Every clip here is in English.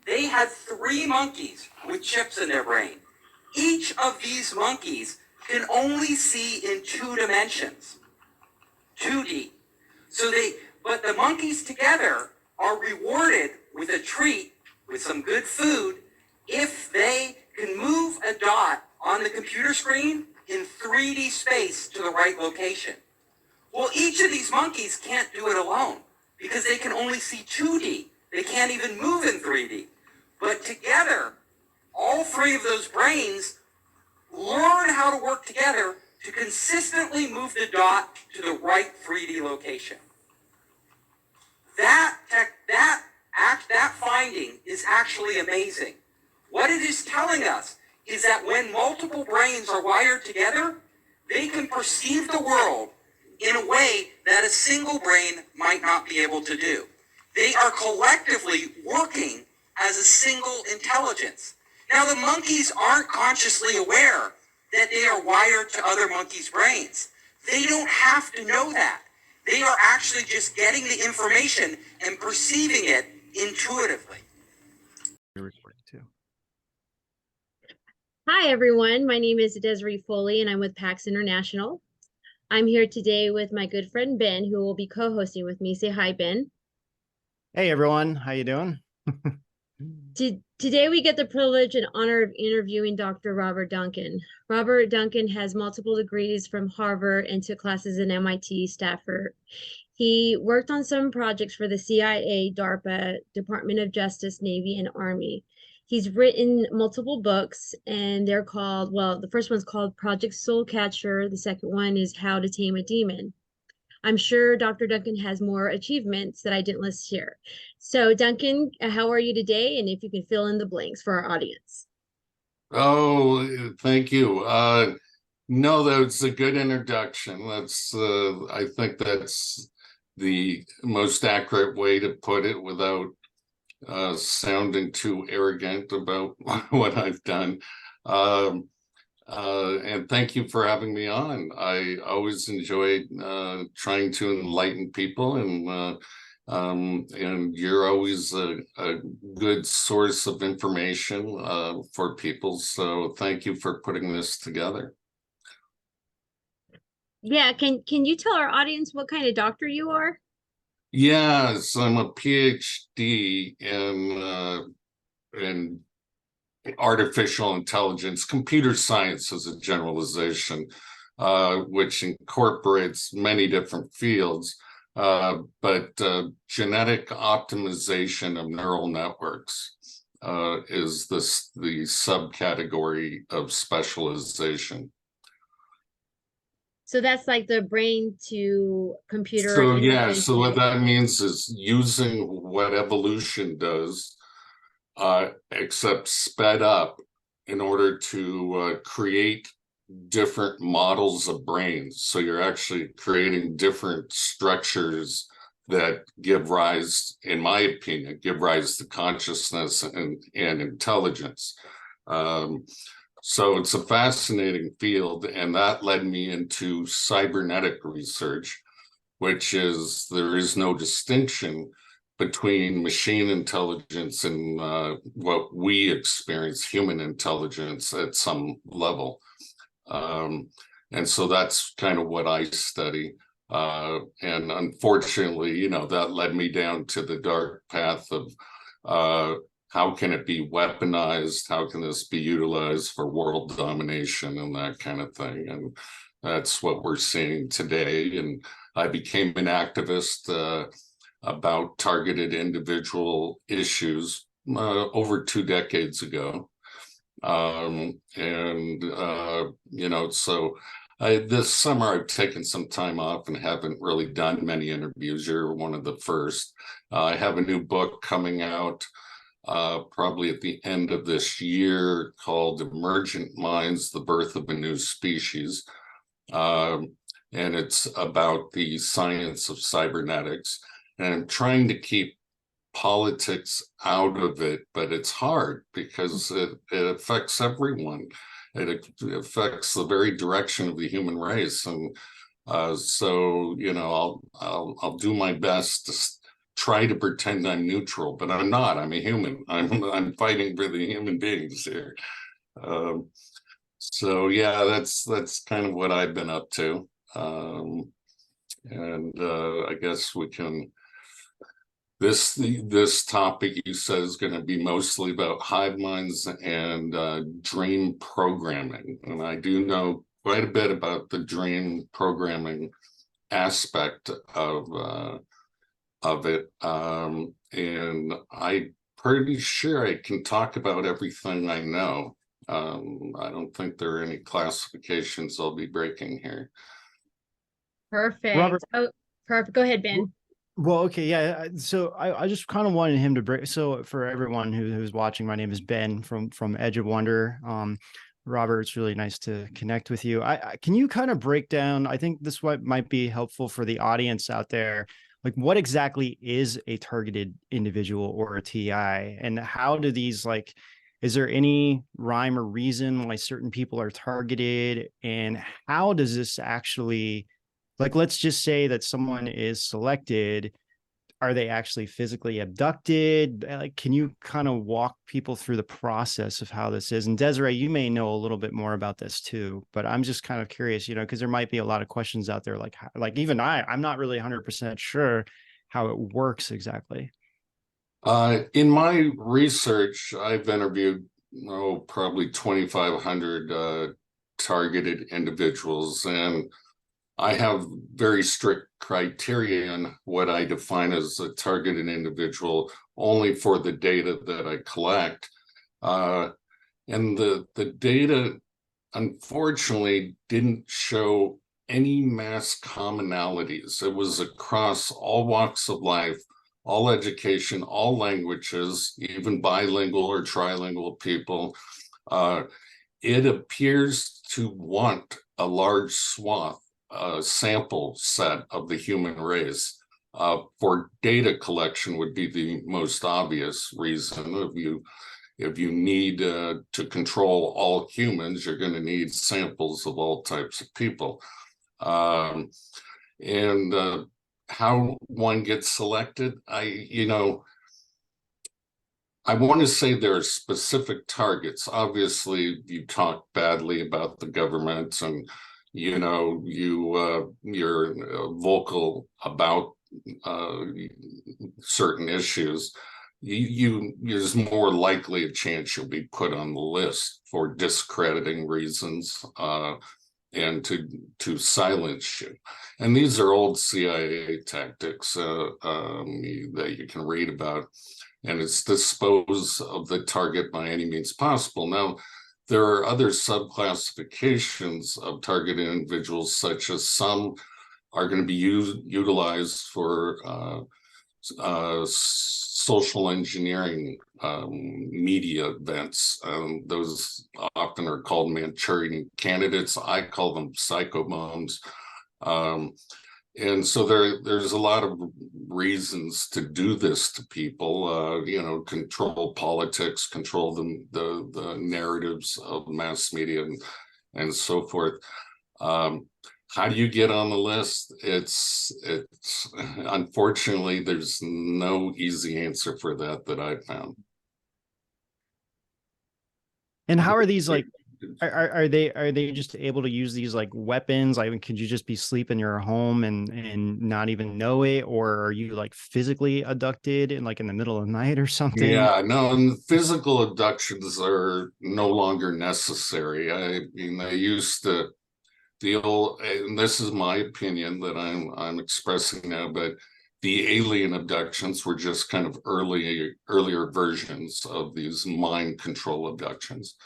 They had 3 monkeys with chips in their brain. Each of these monkeys can only see in 2 dimensions, 2D. But the monkeys together are rewarded with a treat, with some good food, if they can move a dot on the computer screen in 3D space to the right location. Well, each of these monkeys can't do it alone because they can only see 2D. They can't even move in 3D. But together, all 3 of those brains learn how to work together to consistently move the dot to the right 3D location. That finding is actually amazing. What it is telling us is that when multiple brains are wired together, they can perceive the world in a way that a single brain might not be able to do. They are collectively working as a single intelligence. Now, the monkeys aren't consciously aware that they are wired to other monkeys' brains. They don't have to know that. They are actually just getting the information and perceiving it intuitively. You're recording too. Hi, everyone. My name is Desiree Foley, and I'm with PAX International. I'm here today with my good friend, Ben, who will be co-hosting with me. Say hi, Ben. Hey, everyone. How you doing? Today, we get the privilege and honor of interviewing Dr. Robert Duncan. Robert Duncan has multiple degrees from Harvard and took classes in MIT, Stanford. He worked on some projects for the CIA, DARPA, Department of Justice, Navy, and Army. He's written multiple books, and they're called, well, the first one's called Project Soul Catcher. The second one is How to Tame a Demon. I'm sure Dr. Duncan has more achievements that I didn't list here. So Duncan, how are you today? And if you can fill in the blanks for our audience. Oh, thank you. No, that's a good introduction. I think that's the most accurate way to put it without sounding too arrogant about what I've done. And thank you for having me on. I always enjoy trying to enlighten people, and you're always a good source of information for people. So thank you for putting this together. Yeah, can you tell our audience what kind of doctor you are? Yes, I'm a PhD in artificial intelligence, computer science as a generalization, which incorporates many different fields, but genetic optimization of neural networks is the subcategory of specialization. So that's like the brain to computer. So yeah, so what that means is using what evolution does, except sped up in order to create different models of brains. So you're actually creating different structures that give rise, in my opinion, give rise to consciousness and intelligence. So it's a fascinating field, and that led me into cybernetic research, which is there is no distinction between machine intelligence and what we experience, human intelligence at some level. And so that's kind of what I study. And unfortunately, that led me down to the dark path of how can it be weaponized? How can this be utilized for world domination and that kind of thing? And that's what we're seeing today. And I became an activist about targeted individual issues over 2 decades ago. So this summer I've taken some time off and haven't really done many interviews. You're one of the first. I have a new book coming out probably at the end of this year called Emergent Minds, The Birth of a New Species. And it's about the science of cybernetics. And I'm trying to keep politics out of it, but it's hard because it affects everyone. It affects the very direction of the human race. And so, I'll do my best try to pretend I'm neutral, but I'm not. I'm a human. I'm fighting for the human beings here. So yeah, that's kind of what I've been up to. And I guess we can. This topic you said is going to be mostly about hive minds and dream programming, and I do know quite a bit about the dream programming aspect of it, and I'm pretty sure I can talk about everything I know. I don't think there are any classifications I'll be breaking here. Perfect. Robert, Oh, perfect. Go ahead, Ben. well, okay, yeah. So I just kind of wanted him to break. So for everyone who's watching, my name is Ben from Edge of Wonder. Robert, it's really nice to connect with you. Can you kind of break down? I think this might be helpful for the audience out there. Like, what exactly is a targeted individual or a TI, and how do these like? Is there any rhyme or reason why certain people are targeted, and how does this actually? Like, let's just say that someone is selected. Are they actually physically abducted? Like, can you kind of walk people through the process of how this is? And Desiree, you may know a little bit more about this too, but I'm just kind of curious, because there might be a lot of questions out there. Like even I'm not really 100% sure how it works exactly. In my research, I've interviewed probably 2,500 targeted individuals, and I have very strict criteria on what I define as a targeted individual only for the data that I collect. And the data, unfortunately, didn't show any mass commonalities. It was across all walks of life, all education, all languages, even bilingual or trilingual people. It appears to want a large swath, sample set of the human race. For data collection would be the most obvious reason. If you need to control all humans, you're going to need samples of all types of people. And how one gets selected, I want to say there are specific targets. Obviously, you talk badly about the government, and you're vocal about certain issues. There's more likely a chance you'll be put on the list for discrediting reasons and to silence you. And these are old CIA tactics that you can read about. And it's dispose of the target by any means possible. Now, there are other subclassifications of targeted individuals, such as some are going to be utilized for social engineering media events. Those often are called Manchurian candidates. I call them psychobombs. And so there's a lot of reasons to do this to people, control politics, control the narratives of mass media and so forth. How do you get on the list? It's unfortunately, there's no easy answer for that I found. And how are these like? Are they just able to use these like weapons? Like, could you just be sleep in your home and not even know it, or are you like physically abducted in like in the middle of the night or something? Yeah, no, and physical abductions are no longer necessary. I mean, they used to old, and this is my opinion that I'm expressing now, but the alien abductions were just kind of earlier versions of these mind control abductions.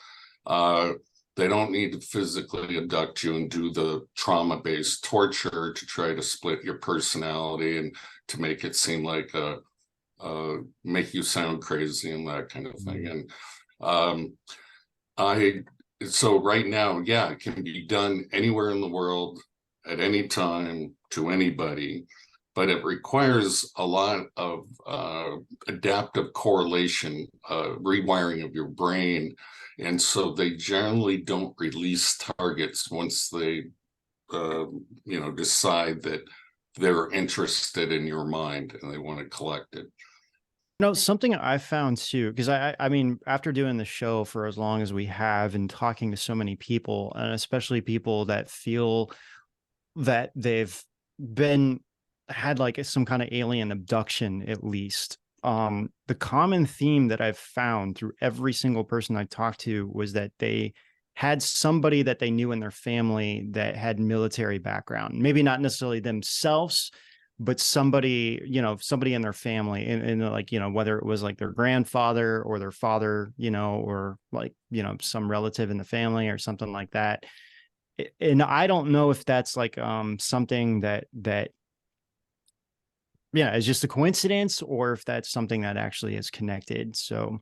They don't need to physically abduct you and do the trauma-based torture to try to split your personality and to make it seem like make you sound crazy and that kind of thing. And so right now, yeah, it can be done anywhere in the world at any time to anybody, but it requires a lot of adaptive correlation, rewiring of your brain. And so they generally don't release targets once they, decide that they're interested in your mind and they want to collect it. No, something I found too, because I mean, after doing the show for as long as we have and talking to so many people, and especially people that feel that they've been had like some kind of alien abduction, at least. The common theme that I've found through every single person I talked to was that they had somebody that they knew in their family that had military background, maybe not necessarily themselves, but somebody, somebody in their family, and like, whether it was like their grandfather or their father, or like, some relative in the family or something like that. And I don't know if that's like something that yeah, is just a coincidence, or if that's something that actually is connected. So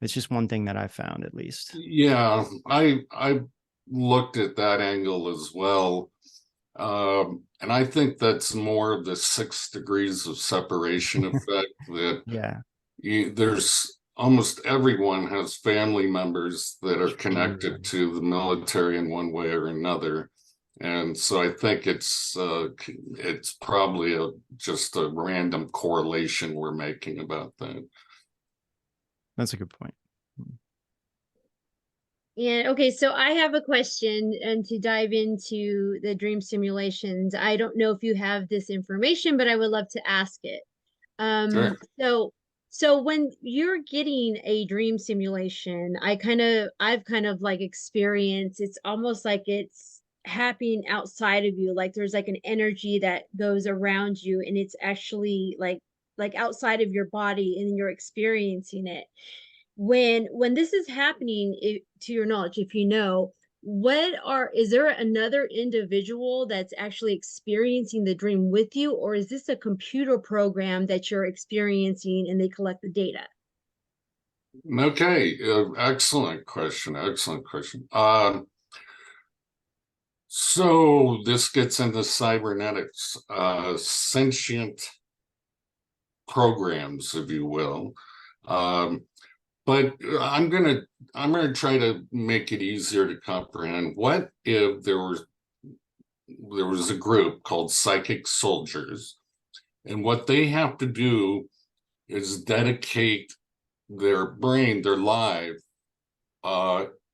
it's just one thing that I found, at least. Yeah, I looked at that angle as well. And I think that's more of the 6 degrees of separation effect that Yeah. there's almost everyone has family members that are connected True. to the military in one way or another. And so I think it's probably just a random correlation we're making about that. That's a good point. And okay, so I have a question and to dive into the dream simulations. I don't know if you have this information, but I would love to ask it. Sure. So when you're getting a dream simulation, I've kind of like experienced, it's almost like it's happening outside of you. Like there's like an energy that goes around you and it's actually like outside of your body and you're experiencing it. When this is happening, to your knowledge, if you know, is there another individual that's actually experiencing the dream with you, or is this a computer program that you're experiencing and they collect the data? Okay, excellent question. Excellent question. So this gets into cybernetics, sentient programs, if you will. But I'm gonna try to make it easier to comprehend. What if there was a group called psychic soldiers, and what they have to do is dedicate their brain, their life,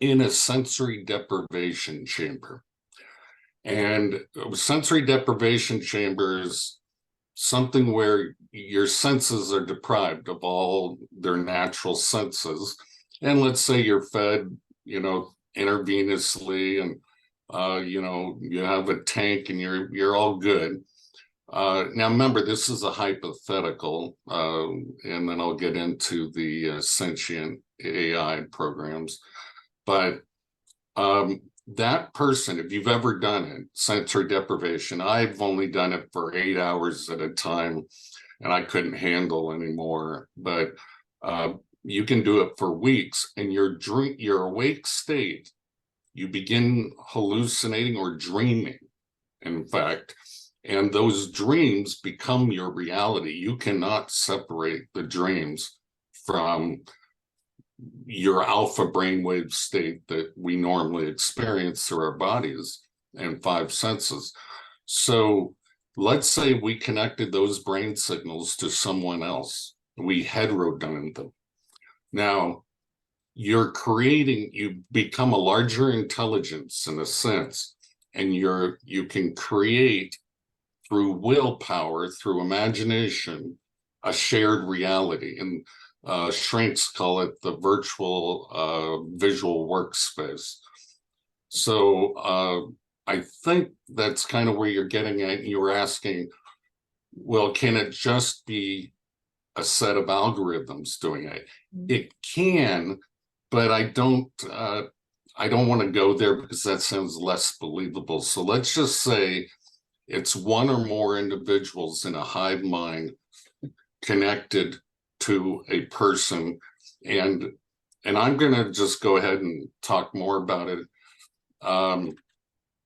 in a sensory deprivation chamber. And sensory deprivation chamber is something where your senses are deprived of all their natural senses. And let's say you're fed, intravenously, and you have a tank and you're all good. Now remember, this is a hypothetical, and then I'll get into the sentient AI programs. But that person, if you've ever done it, sensory deprivation, I've only done it for 8 hours at a time, and I couldn't handle anymore. But you can do it for weeks, and your awake state, you begin hallucinating or dreaming, in fact, and those dreams become your reality. You cannot separate the dreams from your alpha brainwave state that we normally experience through our bodies and 5 senses. So let's say we connected those brain signals to someone else. We heterodyned them. Now you become a larger intelligence in a sense, and you can create through willpower, through imagination, a shared reality. And shrinks call it the virtual visual workspace. So I think that's kind of where you're getting at. You were asking, well, can it just be a set of algorithms doing it? It can, but I don't want to go there because that sounds less believable. So let's just say it's one or more individuals in a hive mind connected to a person, and I'm going to just go ahead and talk more about it.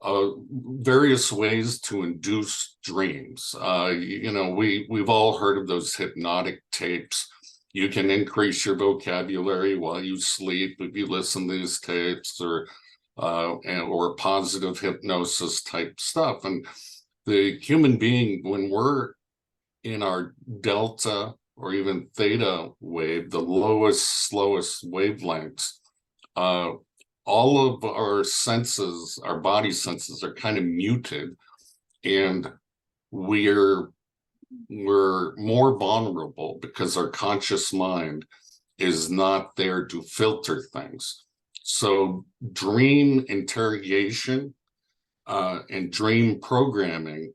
Various ways to induce dreams. We've all heard of those hypnotic tapes. You can increase your vocabulary while you sleep if you listen to these tapes, or positive hypnosis type stuff. And the human being, when we're in our delta or even theta wave, the lowest, slowest wavelengths, all of our senses, our body senses, are kind of muted, and we're more vulnerable because our conscious mind is not there to filter things. So dream interrogation and dream programming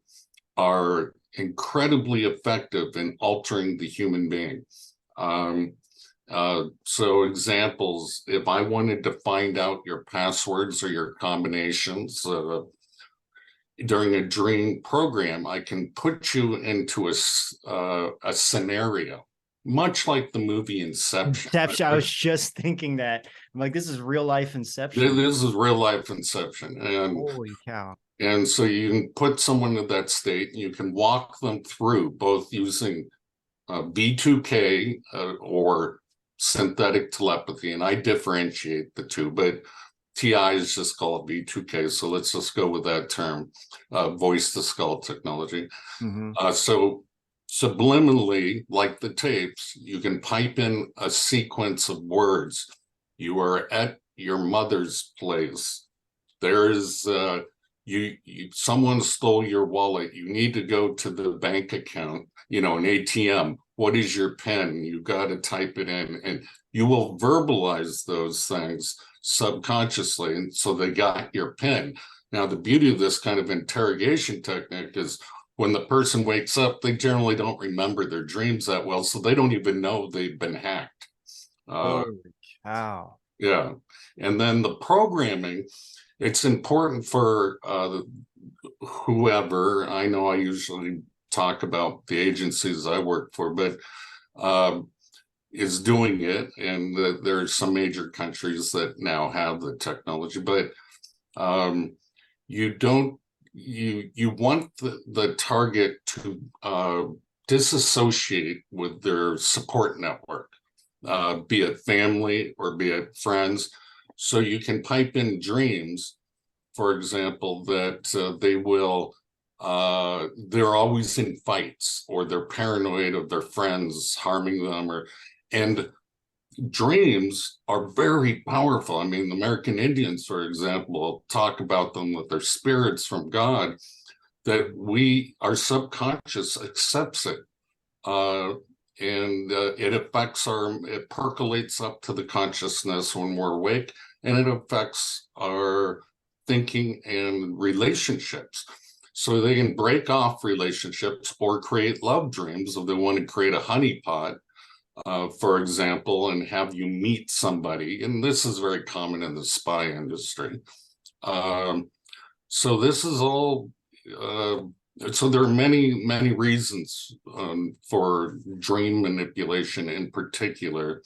are incredibly effective in altering the human being. So examples, if I wanted to find out your passwords or your combinations during a dream program, I can put you into a scenario, much like the movie Inception. Inception. I was just thinking that. I'm like, this is real life Inception. This is real life Inception. Holy cow. And so you can put someone in that state, and you can walk them through both using B2K or synthetic telepathy, and I differentiate the two, but T.i.s just call it B2K, so let's just go with that term, voice to skull technology. So subliminally, like the tapes, you can pipe in a sequence of words. You are at your mother's place. There is someone stole your wallet. You need to go to the bank account, an ATM. What is your PIN? You got to type it in, and you will verbalize those things subconsciously. And so they got your PIN. Now, the beauty of this kind of interrogation technique is when the person wakes up, they generally don't remember their dreams that well, so they don't even know they've been hacked. Holy cow. Yeah. And then the programming, it's important for whoever. I know I usually talk about the agencies I work for, but is doing it. And there are some major countries that now have the technology, but you want the target to disassociate with their support network, be it family or be it friends. So you can pipe in dreams, for example, that they're always in fights, or they're paranoid of their friends harming them, and dreams are very powerful. I mean, the American Indians, for example, talk about them with their spirits from God, that our subconscious accepts it. And it percolates up to the consciousness when we're awake, and it affects our thinking and relationships. So they can break off relationships or create love dreams if they want to create a honeypot, for example, and have you meet somebody. And this is very common in the spy industry. So this is all, so there are many, many reasons for dream manipulation in particular.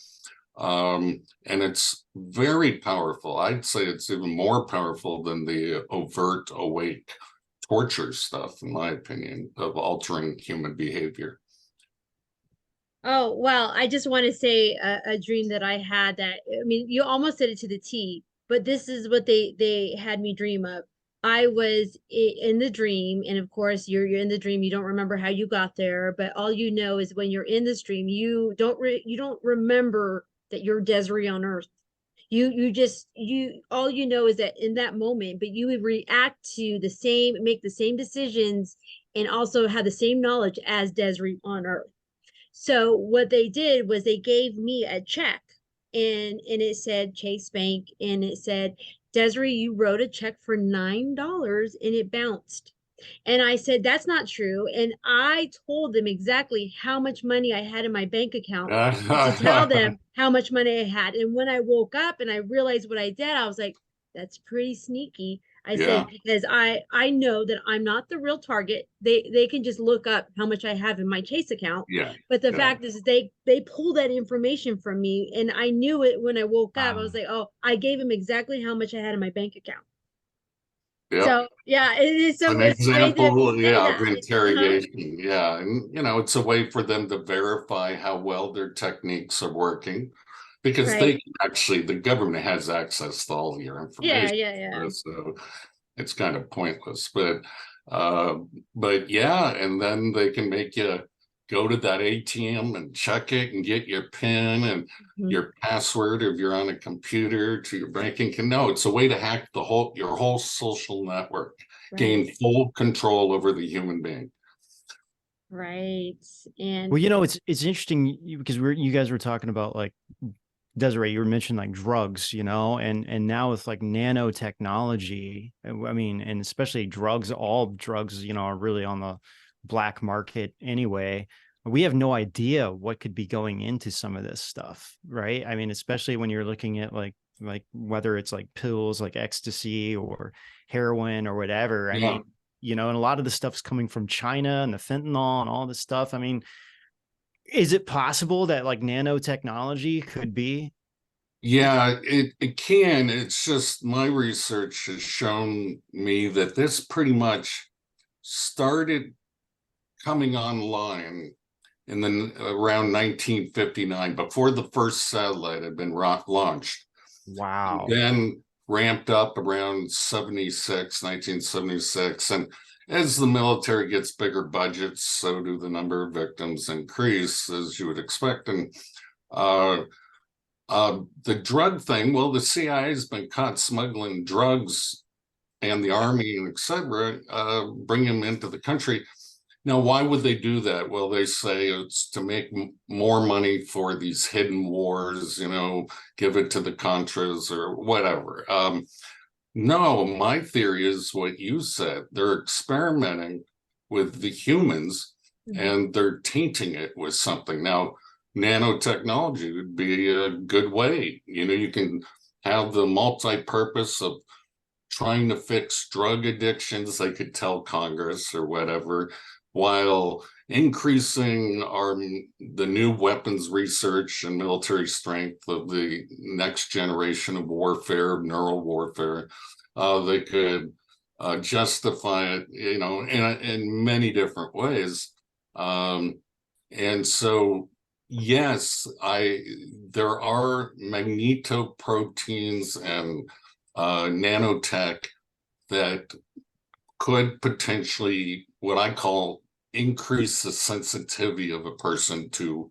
And it's very powerful. I'd say it's even more powerful than the overt awake torture stuff, in my opinion, of altering human behavior. Oh, well, I just want to say a dream that I had that, I mean, you almost said it to the T, but this is what they had me dream of. I was in the dream, and of course, you're in the dream, you don't remember how you got there, but all you know is when you're in this dream, you don't remember that you're Desiree on Earth. You all you know is that in that moment, but you would react to make the same decisions, and also have the same knowledge as Desiree on Earth. So what they did was they gave me a check, and it said Chase Bank, and it said, Desiree, you wrote a check for $9 and it bounced. And I said, that's not true. And I told them exactly how much money I had in my bank account, and to tell them how much money I had. And when I woke up and I realized what I did, I was like, that's pretty sneaky. I said, because I know that I'm not the real target. They can just look up how much I have in my Chase account. But the fact is they pulled that information from me, and I knew it when I woke up. I was like, oh, I gave him exactly how much I had in my bank account. So yeah, it is an it's a way example, to say of that. interrogation. And it's a way for them to verify how well their techniques are working, because Right. the government has access to all of your information. Yeah. So it's kind of pointless. But But yeah, and then they can make you go to that ATM and check it and get your PIN and your password if you're on a computer to your banking. No, it's a way to hack your whole social network, gain full control over the human being. Right. And well, you know, it's interesting because you guys were talking about like Desiree, you were mentioning like drugs, you know, and now with like nanotechnology, I mean, and especially drugs, all drugs, you know, are really on the black market anyway. We have no idea what could be going into some of this stuff, right? I mean, especially when you're looking at like whether it's like pills like ecstasy or heroin or whatever. I mean, you know, and a lot of the stuff's coming from China and the fentanyl and all this stuff. I mean, is it possible that like nanotechnology could be? Yeah, it can. It's just my research has shown me that this pretty much started coming online in the around 1959, before the first satellite had been launched. Wow. And then ramped up around 1976. And as the military gets bigger budgets, so do the number of victims increase, as you would expect. And the drug thing, well, the CIA has been caught smuggling drugs, and the army and etc. Bring them into the country. Now, why would they do that? Well, they say it's to make more money for these hidden wars, you know, give it to the Contras or whatever. No, my theory is what you said. They're experimenting with the humans and they're tainting it with something. Now, nanotechnology would be a good way. You know, you can have the multi-purpose of trying to fix drug addictions, they could tell Congress or whatever, while increasing the new weapons research and military strength of the next generation of warfare, neural warfare. They could justify it, you know, in many different ways. And so, yes, there are magnetoproteins and nanotech that could potentially, what I call, increase the sensitivity of a person to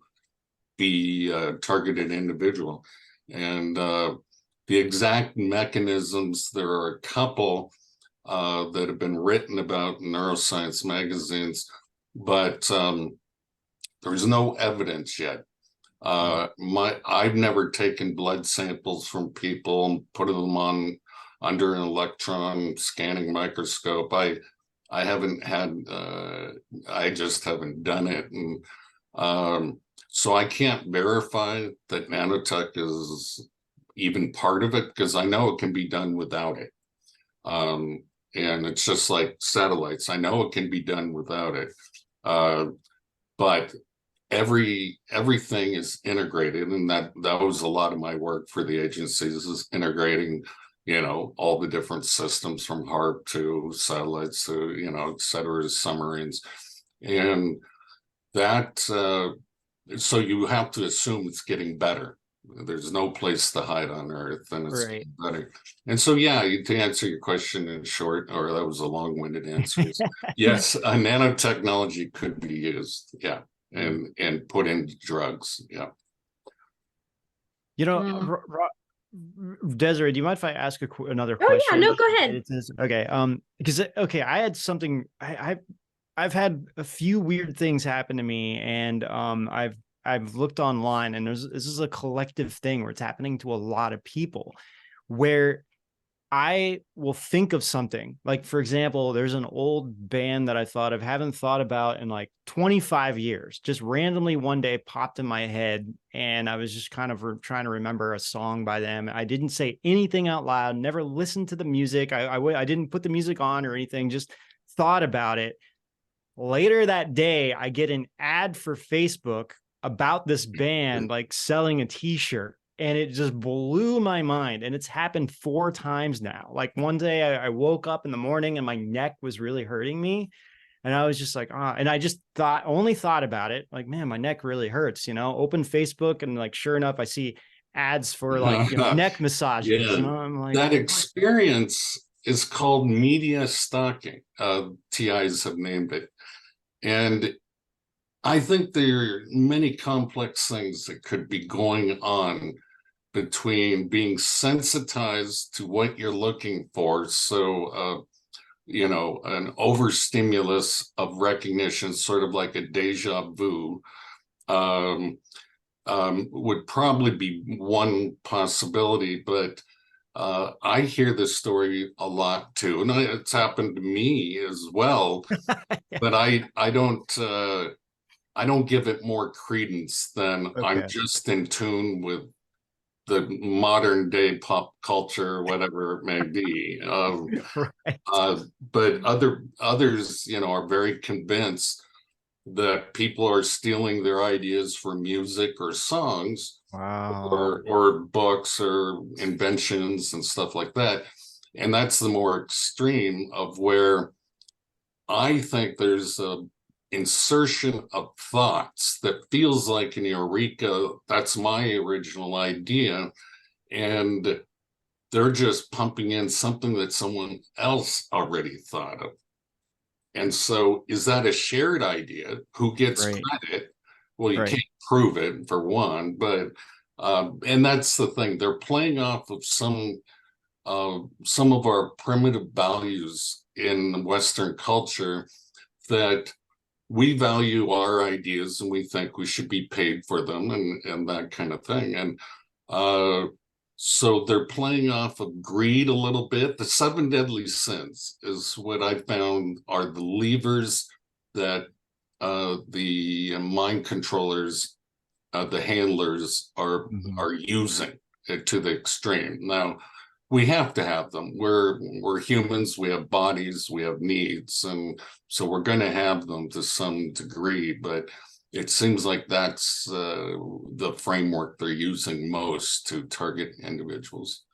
be a targeted individual. And the exact mechanisms, there are a couple that have been written about in neuroscience magazines, but there's no evidence yet. I've never taken blood samples from people and put them on under an electron scanning microscope. I haven't had, I just haven't done it. And so I can't verify that nanotech is even part of it, because I know it can be done without it. And it's just like satellites. I know it can be done without it. But everything is integrated, and that was a lot of my work for the agencies, is integrating, you know, all the different systems from HARP to satellites to, you know, et cetera, submarines. And that so you have to assume it's getting better. There's no place to hide on Earth, and it's better. And so, yeah, to answer your question in short, or that was a long-winded answer, yes, nanotechnology could be used, yeah, and put in drugs, yeah. You know, Desiree, do you mind if I ask another Oh, question? yeah, no, go ahead. Okay, because I had something. I've had a few weird things happen to me, and I've looked online, and this is a collective thing where it's happening to a lot of people, where I will think of something. Like, for example, there's an old band that I haven't thought about in like 25 years. Just randomly one day popped in my head, and I was just kind of trying to remember a song by them. I didn't say anything out loud, never listened to the music. I didn't put the music on or anything, just thought about it. Later that day, I get an ad for Facebook about this band, like selling a t-shirt. And it just blew my mind. And it's happened 4 times now. Like one day I woke up in the morning and my neck was really hurting me. And I was just like, and I just only thought about it. Like, man, my neck really hurts, you know, open Facebook. And like, sure enough, I see ads for like, you know, neck massages. Yeah, You know, I'm like, that experience is called media stalking. T.i.s have named it. And I think there are many complex things that could be going on between being sensitized to what you're looking for. So, an overstimulus of recognition, sort of like a deja vu, would probably be one possibility. But I hear this story a lot too, and it's happened to me as well. But I don't give it more credence than I'm Okay. just in tune with the modern day pop culture, whatever it may be. Right. But others, are very convinced that people are stealing their ideas for music or songs Wow. or books or inventions and stuff like that. And that's the more extreme of where I think there's a insertion of thoughts that feels like an eureka. That's my original idea. And they're just pumping in something that someone else already thought of. And so is that a shared idea? Who gets Right. credit? Well, you Right. can't prove it for one, but and that's the thing. They're playing off of some of our primitive values in Western culture, that we value our ideas and we think we should be paid for them and that kind of thing. And so they're playing off of greed a little bit. The seven deadly sins is what I found are the levers that the mind controllers, the handlers are using it to the extreme. Now, we have to have them. We're humans. We have bodies. We have needs, and so we're going to have them to some degree. But it seems like that's the framework they're using most to target individuals.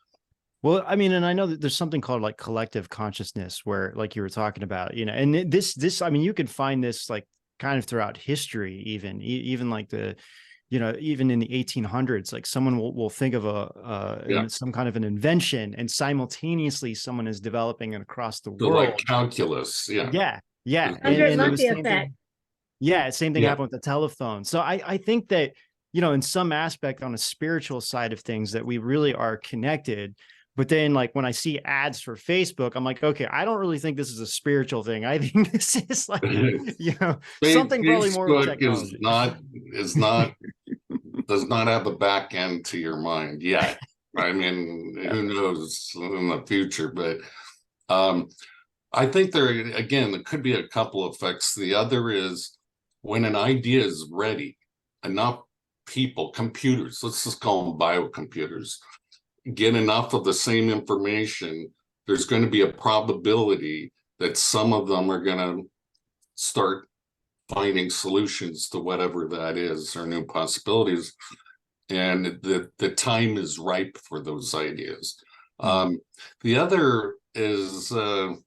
Well, I mean, and I know that there's something called like collective consciousness where, like you were talking about, and this, I mean, you can find this like kind of throughout history, even like even in the 1800s, like someone will think of some kind of an invention, and simultaneously someone is developing it across the So world. like calculus, Yeah. Hundred And it was monkey same effect. thing. Yeah, same thing Yeah. happened with the telephone. So I think that, in some aspect on a spiritual side of things, that we really are connected. But then like when I see ads for Facebook, I'm like, okay, I don't really think this is a spiritual thing. I think this is like, something probably more with Facebook technology. is not does not have a back end to your mind yet. I mean, who knows in the future, but I think there could be a couple of effects. The other is when an idea is ready, enough people, computers, let's just call them biocomputers, get enough of the same information, there's going to be a probability that some of them are going to start finding solutions to whatever that is or new possibilities. And the time is ripe for those ideas. The other is the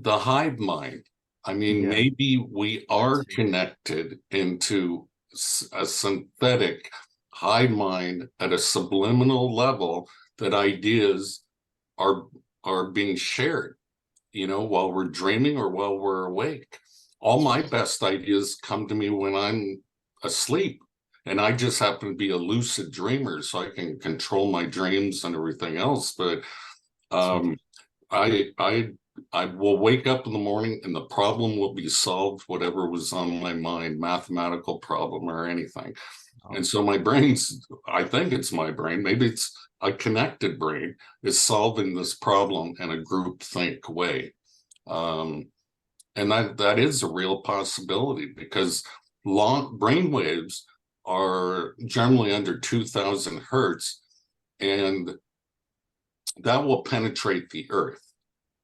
hive mind. I mean, maybe we are connected into a synthetic hive mind at a subliminal level, that ideas are being shared, while we're dreaming or while we're awake. All my best ideas come to me when I'm asleep, and I just happen to be a lucid dreamer, so I can control my dreams and everything else. But I will wake up in the morning and the problem will be solved, whatever was on my mind, mathematical problem or anything. And so my brain's, I think it's my brain, maybe it's a connected brain, is solving this problem in a group think way. And that is a real possibility, because long brain waves are generally under 2000 hertz, and that will penetrate the earth.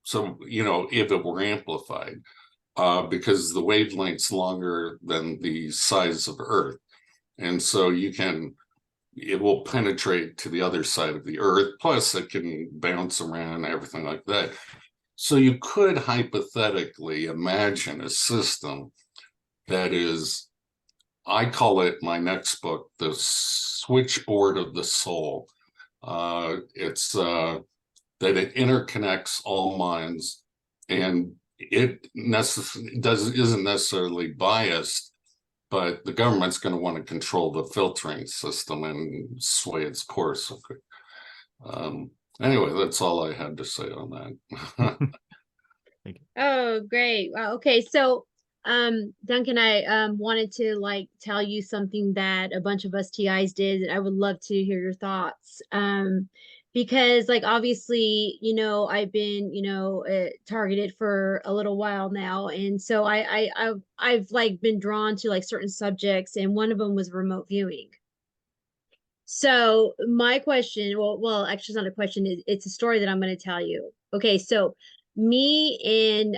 So, if it were amplified, because the wavelength's longer than the size of Earth. And so it will penetrate to the other side of the Earth. Plus, it can bounce around and everything like that. So you could hypothetically imagine a system that is, I call it my next book, the switchboard of the soul. It's that it interconnects all minds, and it isn't necessarily biased, but the government's going to want to control the filtering system and sway its course. Anyway, that's all I had to say on that. Oh, great. Wow. Okay. So, Duncan, I wanted to like tell you something that a bunch of us TIs did, and I would love to hear your thoughts. Because like obviously, you know, I've been, you know, targeted for a little while now, and so I've like been drawn to like certain subjects, and one of them was remote viewing. So my question, actually, it's not a question. It's a story that I'm going to tell you. Okay, so me and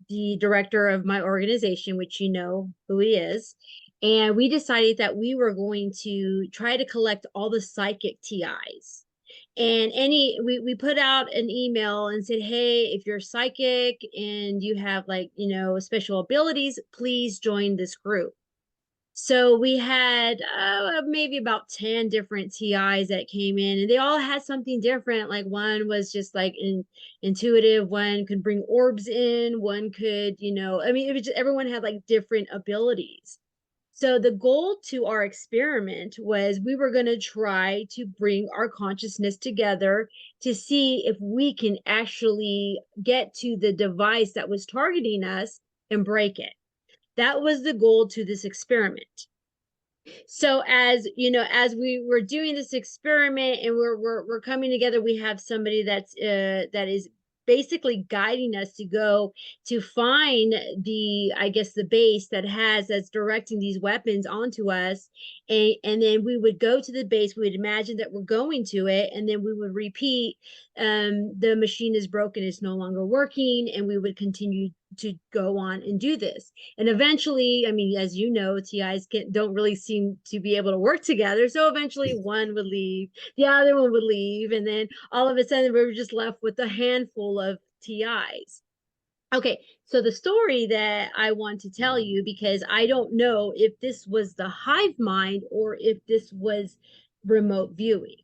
the director of my organization, which you know who he is, and we decided that we were going to try to collect all the psychic TIs. And we put out an email and said, hey, if you're psychic and you have like, you know, special abilities, please join this group. So we had maybe about 10 different TIs that came in, and they all had something different. Like one was just like intuitive, one could bring orbs in, one could, you know, I mean, it was just, everyone had like different abilities. So the goal to our experiment was we were going to try to bring our consciousness together to see if we can actually get to the device that was targeting us and break it. That was the goal to this experiment. So as you know, as we were doing this experiment and we're coming together, we have somebody that is basically guiding us to go to find the, I guess, the base that's directing these weapons onto us, and then we would go to the base. We would imagine that we're going to it, and then we would repeat, the machine is broken, it's no longer working, and we would continue to go on and do this. And eventually, I mean, as you know, don't really seem to be able to work together. So eventually one would leave, the other one would leave, and then all of a sudden we were just left with a handful of TIs. Okay, so the story that I want to tell you, because I don't know if this was the hive mind or if this was remote viewing.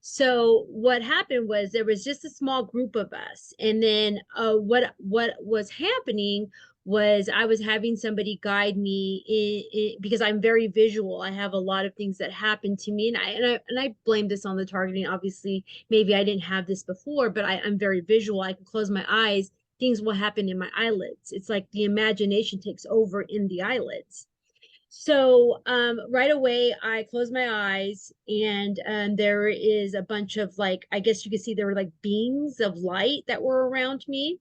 So what happened was there was just a small group of us, and then what was happening was I was having somebody guide me because I'm very visual. I have a lot of things that happen to me, and I blame this on the targeting. Obviously, maybe I didn't have this before, but I'm very visual. I can close my eyes, things will happen in my eyelids. It's like the imagination takes over in the eyelids. So right away, I closed my eyes, and there is a bunch of like, I guess you could see there were like beams of light that were around me.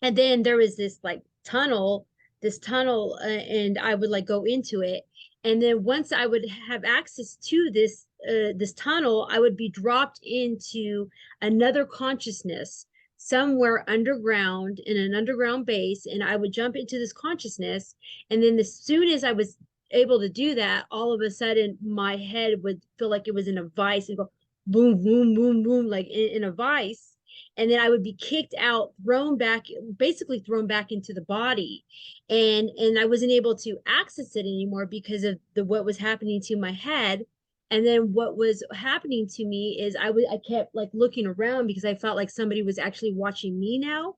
And then there was this tunnel, and I would like go into it. And then once I would have access to this tunnel, I would be dropped into another consciousness somewhere underground in an underground base, and I would jump into this consciousness. And then as soon as I was able to do that, all of a sudden my head would feel like it was in a vice and go boom, boom, boom, boom, like in a vice. And then I would be kicked out, basically thrown back into the body. And I wasn't able to access it anymore because of what was happening to my head. And then what was happening to me is I kept like looking around because I felt like somebody was actually watching me now.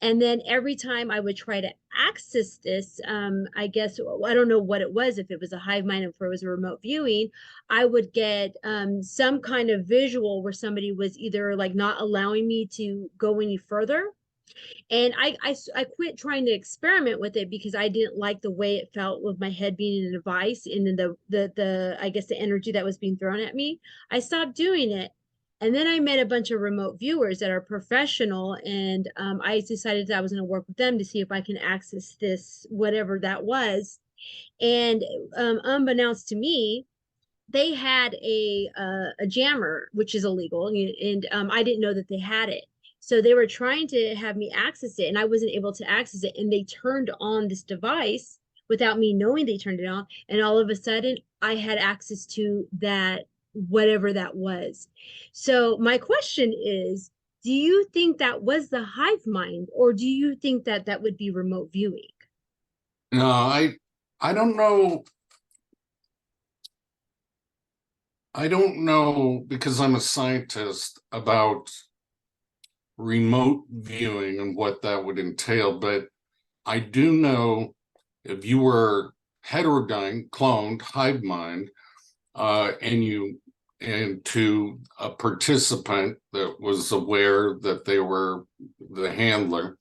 And then every time I would try to access this, I guess, I don't know what it was, if it was a hive mind, if it was a remote viewing, I would get some kind of visual where somebody was either like not allowing me to go any further. And I quit trying to experiment with it because I didn't like the way it felt with my head being in a device, and then the I guess the energy that was being thrown at me. I stopped doing it. And then I met a bunch of remote viewers that are professional, and I decided that I was going to work with them to see if I can access this, whatever that was. And unbeknownst to me, they had a jammer, which is illegal, and I didn't know that they had it. So they were trying to have me access it, and I wasn't able to access it. And they turned on this device without me knowing they turned it on, and all of a sudden, I had access to that, whatever that was. So my question is, do you think that was the hive mind, or do you think that that would be remote viewing? No, I don't know. I don't know, because I'm a scientist, about remote viewing and what that would entail, but I do know if you were heterodyne, cloned, hive mind, and to a participant that was aware that they were the handler,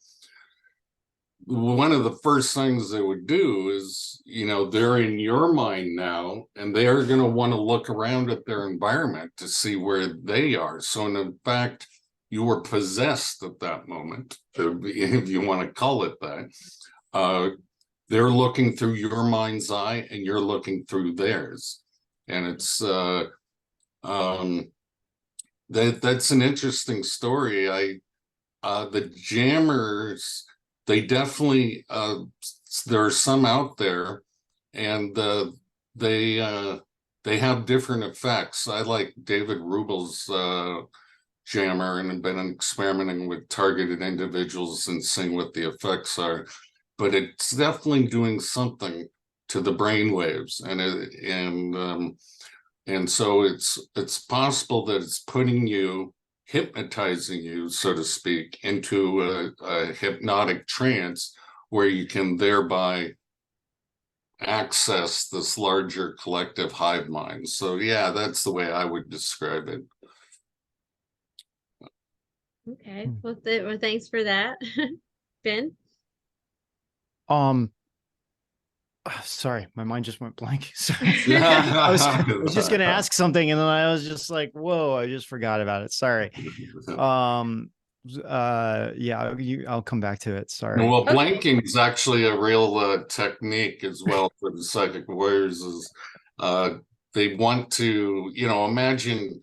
one of the first things they would do is, they're in your mind now, and they're going to want to look around at their environment to see where they are. So in fact, you were possessed at that moment, if you want to call it that. They're looking through your mind's eye and you're looking through theirs. And it's that's an interesting story. The jammers, they definitely there are some out there, and they have different effects. I like David Rubel's jammer and have been experimenting with targeted individuals and seeing what the effects are. But it's definitely doing something to the brain waves, and so it's possible that it's putting you, hypnotizing you, so to speak, into a hypnotic trance where you can thereby access this larger collective hive mind. So yeah, that's the way I would describe it. Okay, well, thanks for that. Ben? Sorry, my mind just went blank. Sorry. I was just gonna ask something, and then I was just like, whoa, I just forgot about it. Sorry. Yeah, I'll come back to it. Sorry. Well, blanking is actually a real technique as well for the psychic warriors. Is they want to, imagine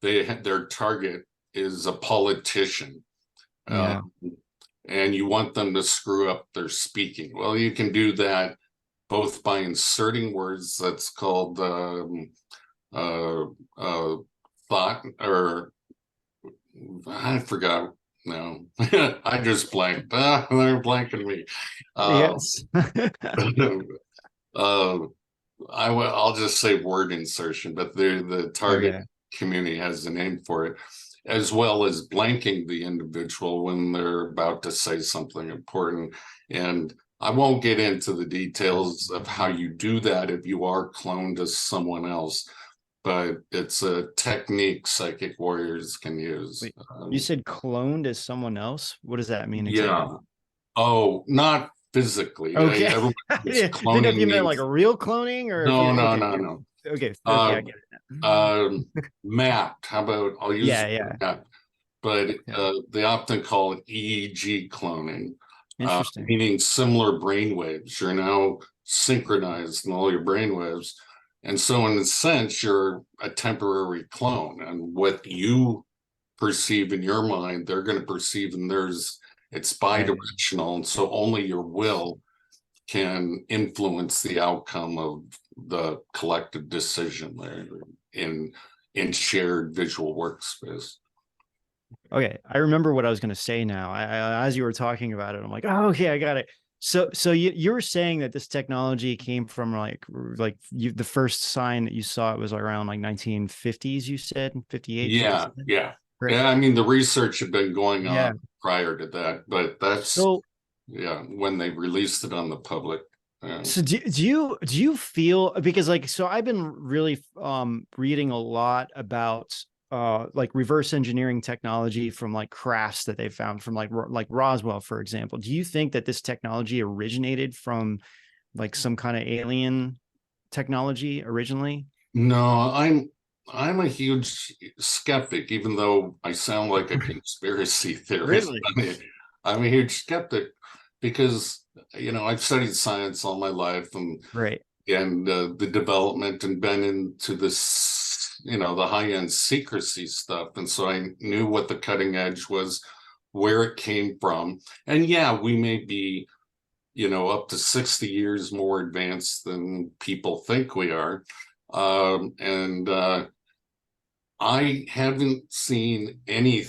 their target is a politician, Yeah. and you want them to screw up their speaking. Well, you can do that both by inserting words. That's called thought, or I forgot. No, I just blanked. They're blanking me. Yes. I'll just say word insertion, but the target community has a name for it, as well as blanking the individual when they're about to say something important. And I won't get into the details of how you do that if you are cloned as someone else, but it's a technique psychic warriors can use. Wait, you said cloned as someone else? What does that mean exactly? Yeah. Oh, not physically. Okay. Everybody I didn't know if you meant like a real cloning, or no, if you, no. Okay, I get it. Mapped. How about I'll use map, but they often call it EEG cloning. Interesting. Meaning similar brain waves. You're now synchronized in all your brain waves. And so in a sense, you're a temporary clone. And what you perceive in your mind, they're going to perceive in theirs. It's bidirectional. And so only your will can influence the outcome of the collective decision there in shared visual workspace. Okay, I remember what I was going to say now. I as you were talking about it, I'm like, oh, okay, I got it. So you were saying that this technology came from the first sign that you saw it was around like 1950s, you said, 58. Yeah. Great. Yeah, I mean, the research had been going on prior to that, but that's when they released it on the public. So do you feel, because so I've been really reading a lot about like reverse engineering technology from like crafts that they found from like Roswell, for example. Do you think that this technology originated from like some kind of alien technology originally? No, I'm a huge skeptic, even though I sound like a conspiracy theorist. Really? I'm a huge skeptic because I've studied science all my life, and the development, and been into this, the high-end secrecy stuff, and so I knew what the cutting edge was, where it came from, and yeah, we may be up to 60 years more advanced than people think we are. I haven't seen any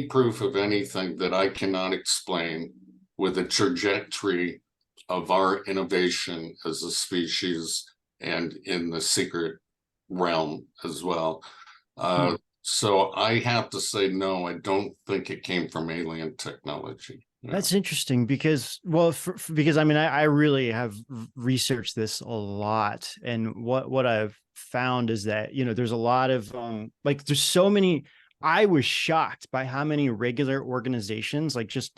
proof of anything that I cannot explain with a trajectory of our innovation as a species and in the secret realm as well. So I have to say, no, I don't think it came from alien technology. Yeah. That's interesting because, well, because I mean, I really have researched this a lot, and what I've found is that, you know, there's a lot of like there's so many. I was shocked by how many regular organizations, like just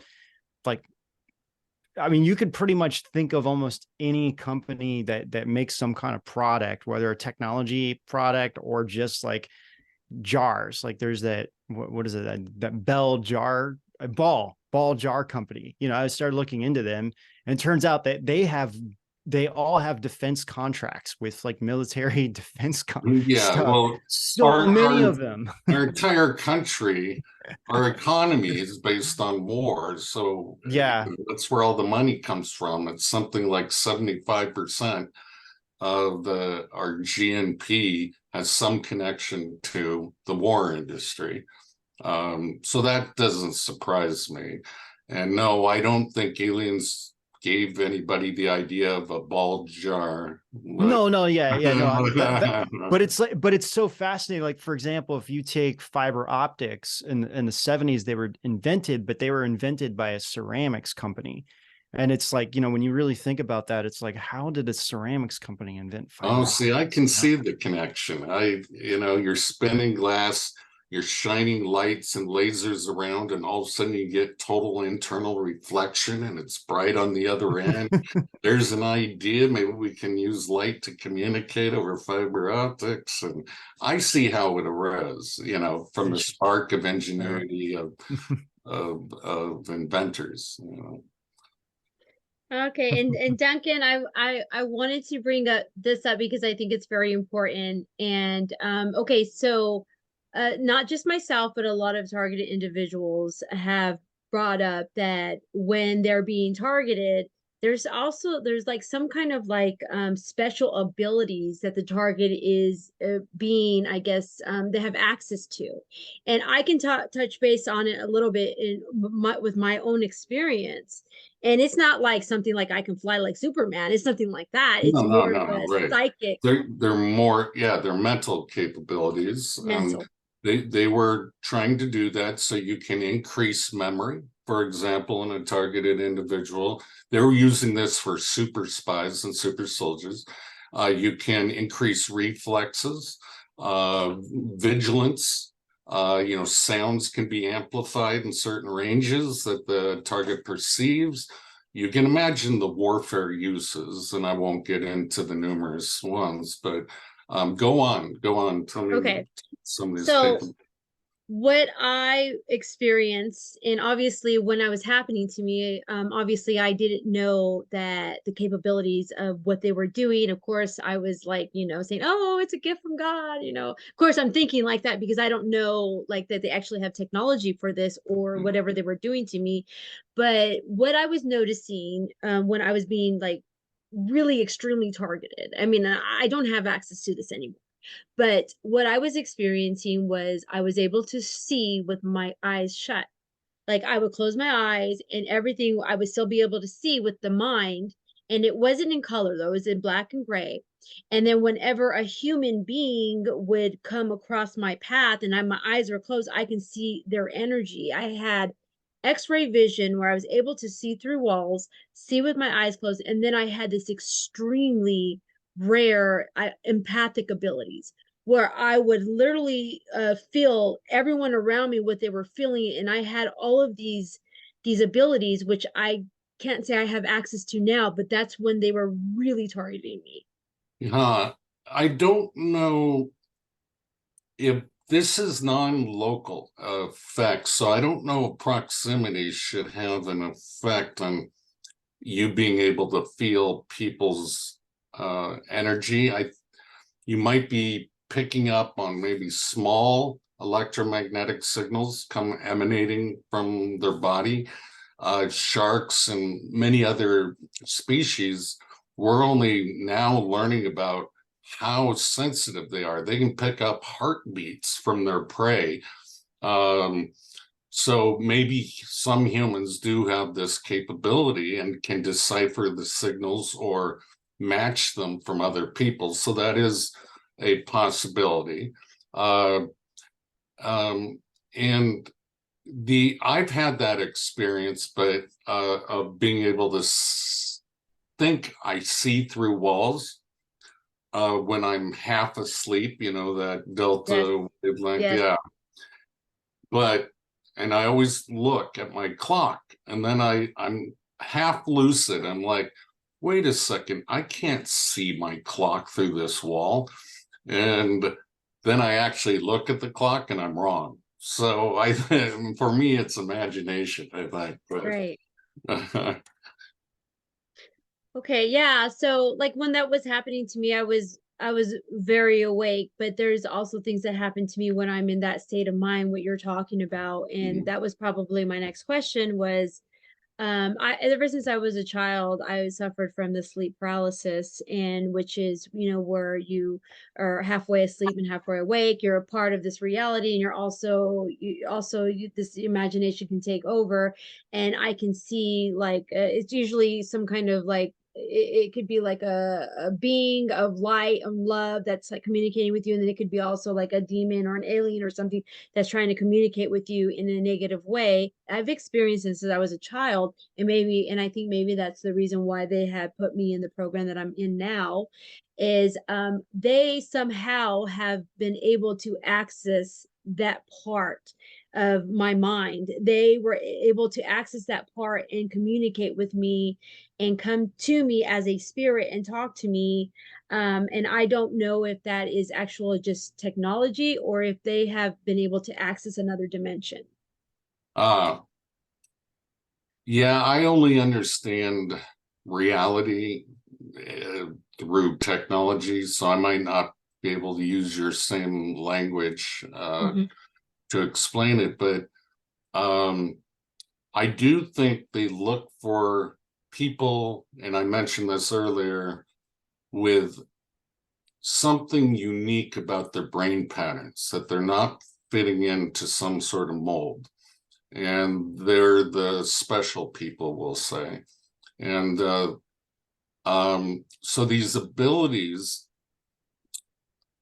like, I mean, you could pretty much think of almost any company that makes some kind of product, whether a technology product or just like jars. Like there's that, what is it, that Bell jar, a ball jar company. You know, I started looking into them, and it turns out that they all have defense contracts with like military defense Yeah, stuff. well, So many of them. our entire country, our economy is based on war. So Yeah. that's where all the money comes from. It's something like 75% of our GNP has some connection to the war industry. So that doesn't surprise me. And no, I don't think aliens gave anybody the idea of a ball jar. But No, yeah, no, but it's like, but it's so fascinating. Like, for example, if you take fiber optics in the 70s, they were invented, but they were invented by a ceramics company. And it's like, you know, when you really think about that, it's like, how did a ceramics company invent Oh, fiber see, I optics? can You know? see the connection. You're spinning glass, you're shining lights and lasers around, and all of a sudden you get total internal reflection and it's bright on the other end. There's an idea. Maybe we can use light to communicate over fiber optics. And I see how it arose, from the spark of ingenuity of inventors, Okay, and Duncan, I wanted to bring up this up because I think it's very important. And okay, so not just myself, but a lot of targeted individuals have brought up that when they're being targeted, there's like some kind of like special abilities that the target is being, I guess, they have access to. And I can touch base on it a little bit with my own experience. And it's not like something like I can fly like Superman. It's something like that. It's more of No, a right. psychic They're more, yeah, they're mental capabilities. mental. They were trying to do that so you can increase memory. For example, in a targeted individual, they were using this for super spies and super soldiers. You can increase reflexes, vigilance. Sounds can be amplified in certain ranges that the target perceives. You can imagine the warfare uses, and I won't get into the numerous ones, but go on. Tell me Okay. some of these So people. what I experienced, and obviously when I was happening to me, obviously I didn't know that the capabilities of what they were doing. Of course, I was like, saying, "Oh, it's a gift from God." Of course, I'm thinking like that because I don't know like that they actually have technology for this or whatever they were doing to me. But what I was noticing when I was being like really extremely targeted, I mean, I don't have access to this anymore. But what I was experiencing was I was able to see with my eyes shut. Like I would close my eyes and everything I would still be able to see with the mind. And it wasn't in color though, it was in black and gray. And then whenever a human being would come across my path and my eyes were closed, I can see their energy. I had x-ray vision where I was able to see through walls, see with my eyes closed. And then I had this extremely rare empathic abilities where I would literally feel everyone around me what they were feeling, and I had all of these abilities, which I can't say I have access to now, but that's when they were really targeting me. I don't know if this is non-local effect, so I don't know if proximity should have an effect on you being able to feel people's energy. You might be picking up on maybe small electromagnetic signals come emanating from their body. Sharks and many other species, we're only now learning about how sensitive they are. They can pick up heartbeats from their prey. So maybe some humans do have this capability and can decipher the signals or match them from other people. So that is a possibility. And I've had that experience, but of being able to think I see through walls when I'm half asleep, you know, that delta wavelength, Yes. yeah. But, and I always look at my clock, and then I'm half lucid. I'm like, wait a second, I can't see my clock through this wall. And then I actually look at the clock and I'm wrong. So for me, it's imagination, I think. Right. But Okay, yeah. So like when that was happening to me, I was very awake, but there's also things that happen to me when I'm in that state of mind, what you're talking about. And that was probably my next question was, I ever since I was a child, I suffered from the sleep paralysis, and which is, where you are halfway asleep and halfway awake. You're a part of this reality, and this imagination can take over, and I can see like it's usually some kind of like it could be like a being of light and love that's like communicating with you, and then it could be also like a demon or an alien or something that's trying to communicate with you in a negative way. I've experienced this since I was a child, and I think maybe that's the reason why they had put me in the program that I'm in now, is they somehow have been able to access that part of my mind. They were able to access that part and communicate with me and come to me as a spirit and talk to me. And I don't know if that is actually just technology or if they have been able to access another dimension. yeah, I only understand reality through technology, so I might not be able to use your same language Mhm. to explain it, but I do think they look for people, and I mentioned this earlier, with something unique about their brain patterns, that they're not fitting into some sort of mold. And they're the special people, we'll say. And so these abilities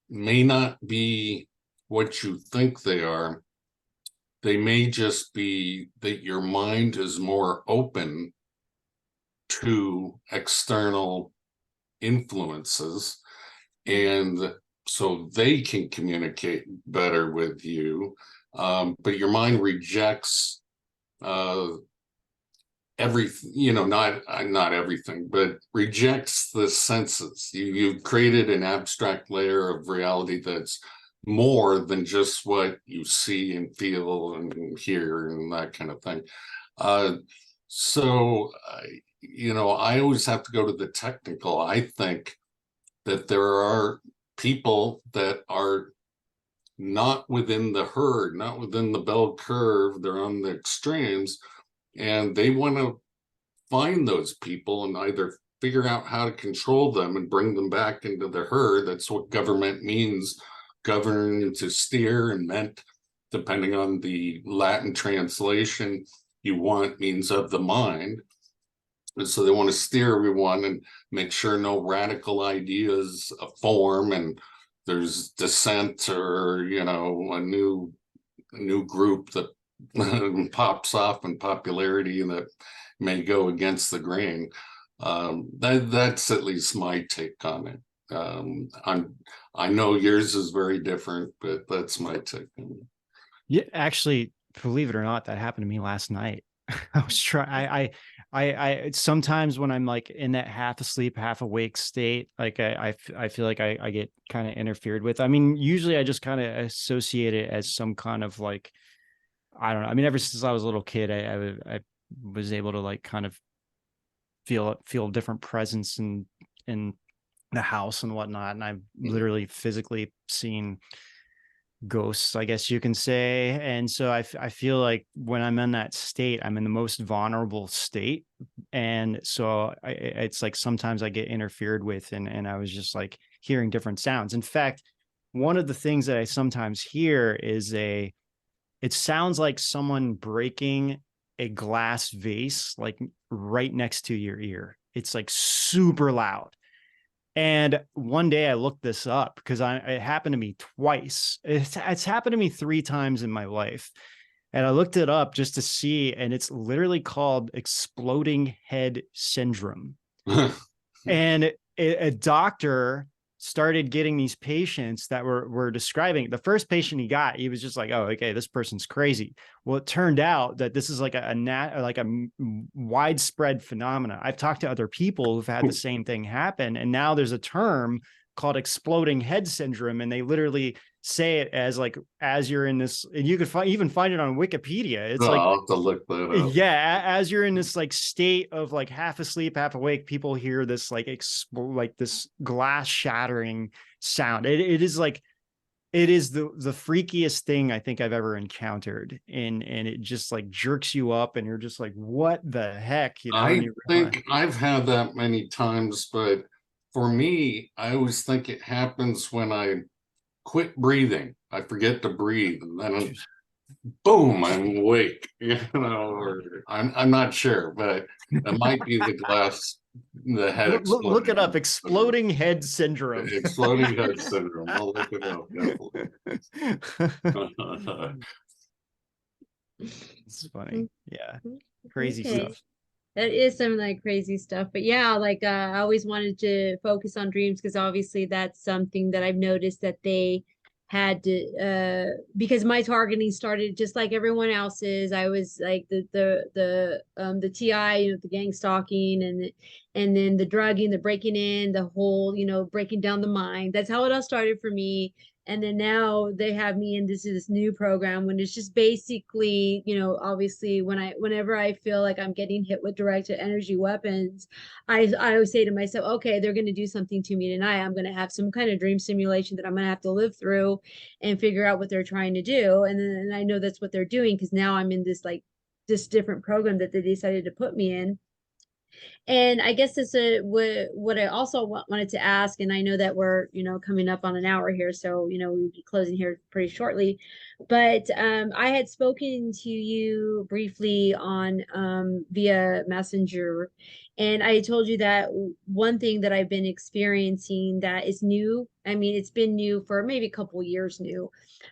may not be what you think they are. They may just be that your mind is more open to external influences, and so they can communicate better with you. But your mind rejects everything, you know, not everything, but rejects the senses. You've created an abstract layer of reality that's more than just what you see and feel and hear and that kind of thing. Uh, so, you know, I always have to go to the technical. I think that there are people that are not within the herd, not within the bell curve. They're on the extremes, and they want to find those people and either figure out how to control them and bring them back into the herd. That's what government means. Govern, to steer, and meant, depending on the Latin translation you want, means of the mind. And so they want to steer everyone and make sure no radical ideas form and there's dissent, or, you know, a new group that pops off in popularity that may go against the grain. That's at least my take on it. I know yours is very different, but that's my take on it. Yeah, actually, believe it or not, that happened to me last night. I was trying. I sometimes when I'm like in that half asleep, half awake state, like I feel like I get kind of interfered with. I mean, usually I just kind of associate it as some kind of like, I don't know. I mean, ever since I was a little kid, I was able to like kind of feel different presence in the house and whatnot, and I've literally physically seen ghosts, I guess you can say. And so I feel like when I'm in that state, I'm in the most vulnerable state. And so it's like sometimes I get interfered with, and I was just like hearing different sounds. In fact, one of the things that I sometimes hear is it sounds like someone breaking a glass vase, like right next to your ear. It's like super loud. And one day I looked this up because it happened to me twice. It's happened to me 3 times in my life. And I looked it up just to see, and it's literally called exploding head syndrome. And a doctor started getting these patients that were describing. The first patient he got, he was just like, oh, okay, this person's crazy. Well, it turned out that this is like a widespread phenomena. I've talked to other people who've had the same thing happen, and now there's a term called exploding head syndrome, and they literally say it as like, as you're in this, and you could even find it on Wikipedia. It's like, I'll have to look that up. yeah, as you're in this like state of like half asleep, half awake, people hear this like like this glass shattering sound. It is like, it is the freakiest thing I think I've ever encountered, and it just like jerks you up, and you're just like, what the heck, you know? I And you think I've had that many times, but for me, I always think it happens when I quit breathing. I forget to breathe, and then boom, I'm awake. You know, or I'm not sure, but it might be the head look it up, exploding. exploding head syndrome. Exploding head syndrome. I'll look it up, definitely. It's funny. Yeah. Crazy Okay. stuff. That is some like crazy stuff. But yeah, like I always wanted to focus on dreams because obviously that's something that I've noticed that they had to because my targeting started just like everyone else's. I was like the T.I., you know, the gang stalking and then the drugging, the breaking in, the whole, you know, breaking down the mind. That's how it all started for me. And then now they have me in this new program when it's just basically, you know, obviously whenever I feel like I'm getting hit with directed energy weapons, I always say to myself, okay, they're going to do something to me tonight. I'm going to have some kind of dream simulation that I'm going to have to live through and figure out what they're trying to do. And then I know that's what they're doing because now I'm in this different program that they decided to put me in. And I guess this what I also wanted to ask, and I know that we're, you know, coming up on an hour here, so, you know, we'll be closing here pretty shortly. But I had spoken to you briefly on via Messenger, and I told you that one thing that I've been experiencing that is new. I mean, it's been new for maybe a couple years new,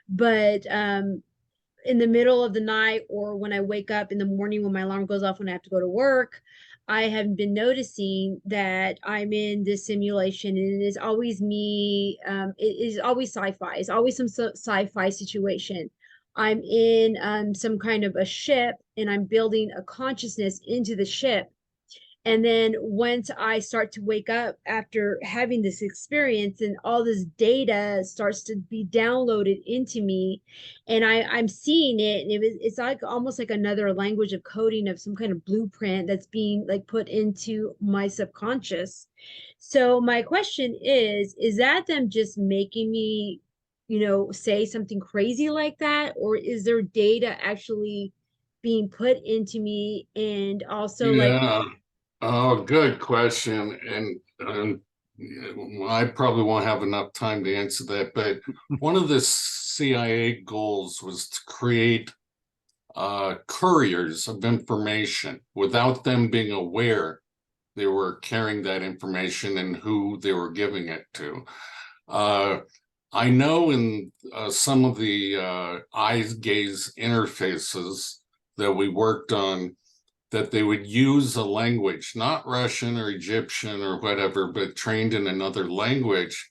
but in the middle of the night or when I wake up in the morning when my alarm goes off when I have to go to work, I have been noticing that I'm in this simulation and it is always me. It is always sci-fi. It's always some sci-fi situation. I'm in some kind of a ship and I'm building a consciousness into the ship. And then once I start to wake up after having this experience and all this data starts to be downloaded into me and I'm seeing it and it's like almost like another language of coding of some kind of blueprint that's being like put into my subconscious. So my question is that them just making me, you know, say something crazy like that? Or is there data actually being put into me and also like Yeah. Oh, good question. And I probably won't have enough time to answer that, but one of the CIA goals was to create couriers of information without them being aware they were carrying that information and who they were giving it to. I know in some of the eye gaze interfaces that we worked on that they would use a language, not Russian or Egyptian or whatever, but trained in another language.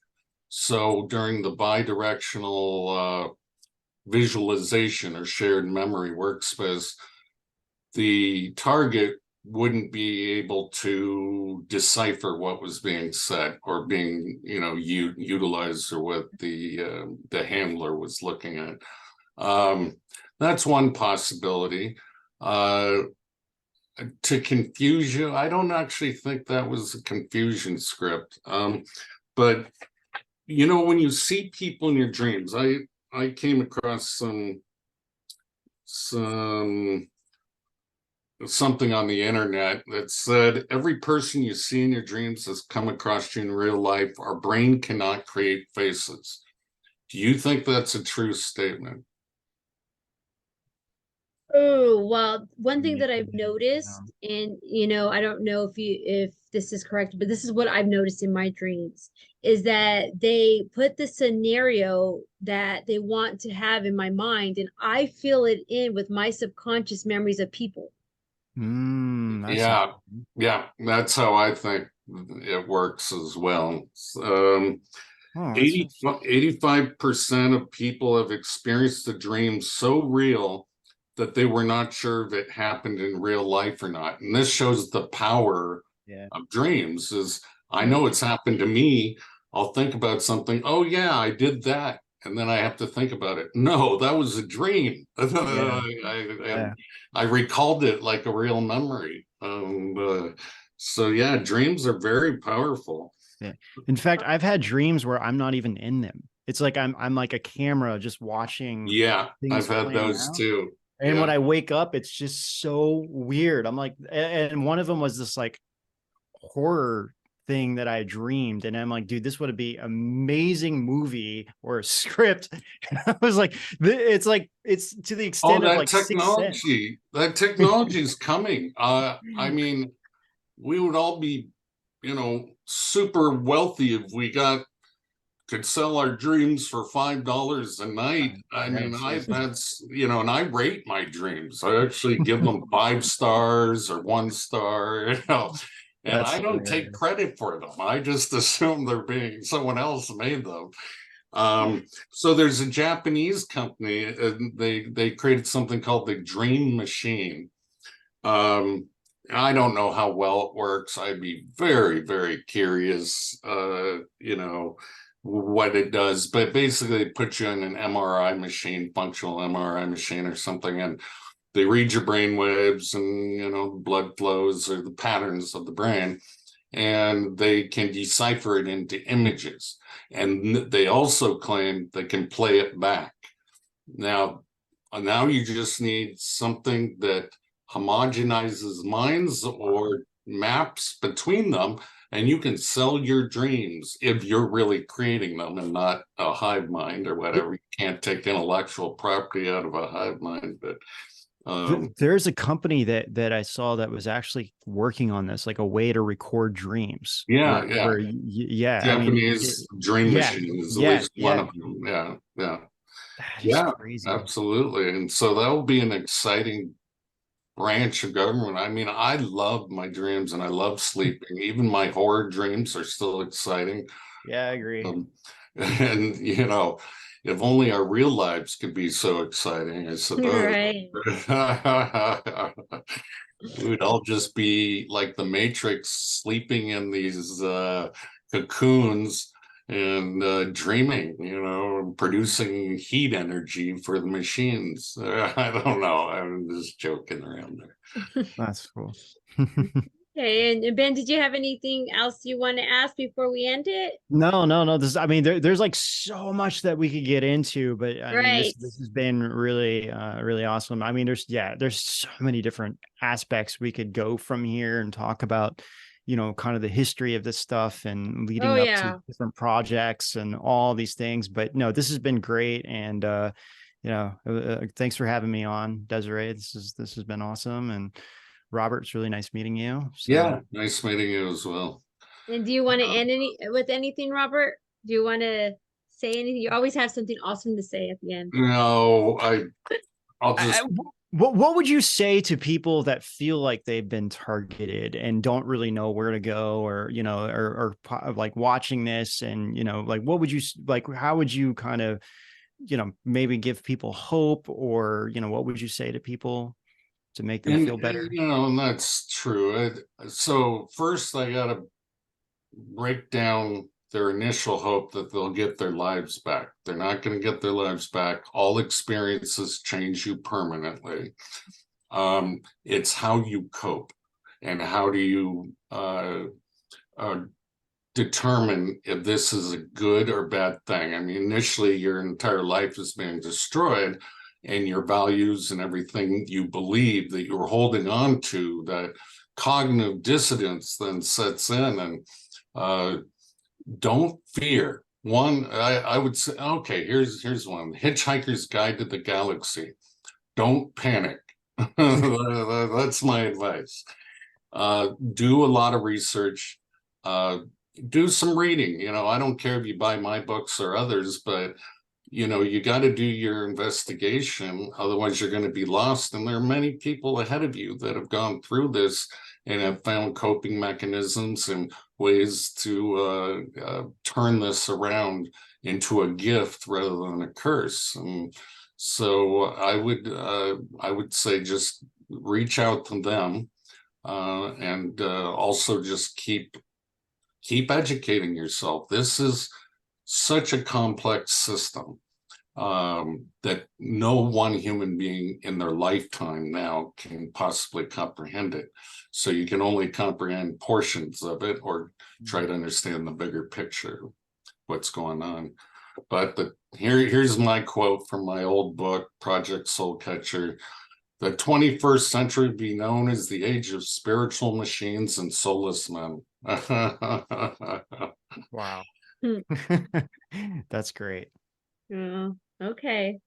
So during the bidirectional visualization or shared memory workspace, the target wouldn't be able to decipher what was being said or being, you know, utilized or what the handler was looking at. That's one possibility. To confuse you, I don't actually think that was a confusion script. But you know, when you see people in your dreams, I came across something on the internet that said every person you see in your dreams has come across you in real life. Our brain cannot create faces. Do you think that's a true statement? Oh, well, one thing that I've Yeah. noticed, and you know, I don't know if this is correct, but this is what I've noticed in my dreams, is that they put the scenario that they want to have in my mind, and I fill it in with my subconscious memories of people. That's Yeah, yeah, that's how I think it works as well. Um, oh, that's 80, 85% of people have experienced a dream so real that they were not sure if it happened in real life or not. And this shows the power yeah. of dreams is I know it's happened to me. I'll think about something. Oh yeah, I did that. And then I have to think about it. No, that was a dream. Yeah. I, Yeah. I recalled it like a real memory. So yeah, dreams are very powerful. Yeah. In fact, I've had dreams where I'm not even in them. It's like I'm like a camera just watching Yeah, things I've had playing those out. too. And when Yeah. I wake up, it's just so weird. I'm like, and one of them was this like horror thing that I dreamed. And I'm like, dude, this would be amazing movie or a script. And I was like, it's to the Oh, extent of like Sixth Sense. that technology is coming. I mean, we would all be, super wealthy if we could sell our dreams for $5 a night. I Yeah, mean, seriously. that's, and I rate my dreams. I actually give them 5 stars or 1 star, and That's I don't take hilarious. credit for them. I just assume they're being someone else made them. So there's a Japanese company, and they created something called the Dream Machine. Um, I don't know how well it works. I'd be very, very curious, what it does. But basically, they put you in an MRI machine, functional MRI machine or something, and they read your brain waves and, blood flows or the patterns of the brain, and they can decipher it into images. And they also claim they can play it back. Now you just need something that homogenizes minds or maps between them, and you can sell your dreams if you're really creating them and not a hive mind or whatever. You can't take intellectual property out of a hive mind, but There's a company that I saw that was actually working on this, like a way to record dreams yeah, yeah. yeah, I mean, Japanese dream yeah, machine is at yeah, least one yeah. of them. Yeah, yeah, That is yeah, crazy. absolutely. And so that will be an exciting branch of government. I mean, I love my dreams and I love sleeping. Even my horror dreams are still exciting. Yeah, I agree. And if only our real lives could be so exciting, I suppose. Right. We'd all just be like the Matrix, sleeping in these cocoons and dreaming, producing heat energy for the machines. I don't know. I'm just joking around there. That's cool. Okay, and Ben, did you have anything else you want to ask before we end it? No. I mean, there's like so much that we could get into, but I mean, this Right. this has been really, really awesome. I mean, there's so many different aspects we could go from here and talk about, kind of the history of this stuff and Oh leading up to yeah. different projects and all these things. But no, this has been great, and thanks for having me on, Desiree. This has been awesome, and Robert, it's really nice meeting you. So. Yeah, nice meeting you as well. And do you want to end with anything, Robert? Do you want to say anything? You always have something awesome to say at the end. No, I'll I- just I- what would you say to people that feel like they've been targeted and don't really know where to go, or like watching this and like what would you like? How would you kind of maybe give people hope, or what would you say to people to make them feel better? and that's true. So first, I gotta break down their initial hope that they'll get their lives back. They're not going to get their lives back. All experiences change you permanently. It's how you cope and how do you uh, determine if this is a good or bad thing. I mean, initially, your entire life is being destroyed, and your values and everything you believe that you're holding on to, that cognitive dissonance then sets in, and don't fear. One, I would say, okay, here's one: Hitchhiker's Guide to the Galaxy. Don't panic. That's my advice. do a lot of research, do some reading. You know, I don't care if you buy my books or others, but you know, you got to do your investigation, otherwise you're going to be lost. And there are many people ahead of you that have gone through this and have found coping mechanisms and ways to turn this around into a gift rather than a curse. And so I would say just reach out to them, and also just keep educating yourself. This is such a complex system that no one human being in their lifetime now can possibly comprehend it. So you can only comprehend portions of it or try to understand the bigger picture, what's going on. But here's my quote from my old book, Project Soul Catcher. The 21st century be known as the age of spiritual machines and soulless men. Wow. Hmm. That's great. Oh, okay.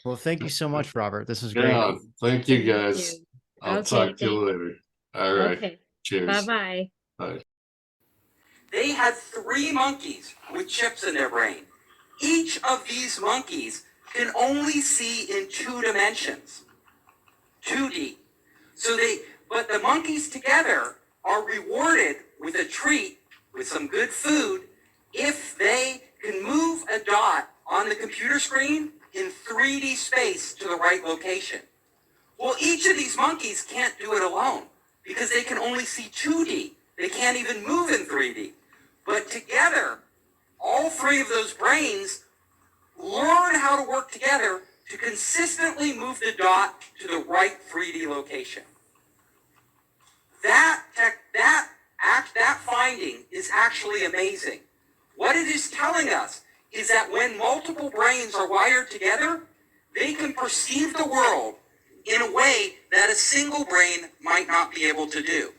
Well, thank you so much, Robert. This is great. Yeah, thank you Thank guys. you. I'll Okay, talk to you later. All right. Okay. Cheers. Bye-bye. Bye. They had 3 monkeys with chips in their brain. Each of these monkeys can only see in 2 dimensions, 2D. But the monkeys together are rewarded with a treat, with some good food, if they can move a dot on the computer screen in 3D space to the right location. Well, each of these monkeys can't do it alone because they can only see 2D. They can't even move in 3D. But together, all 3 of those brains learn how to work together to consistently move the dot to the right 3D location. That finding is actually amazing. What it is telling us is that when multiple brains are wired together, they can perceive the world in a way that a single brain might not be able to do.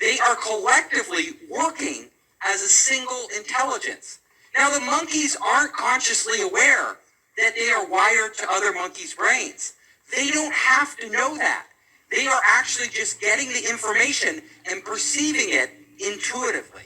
They are collectively working as a single intelligence. Now, the monkeys aren't consciously aware that they are wired to other monkeys' brains. They don't have to know that. They are actually just getting the information and perceiving it intuitively.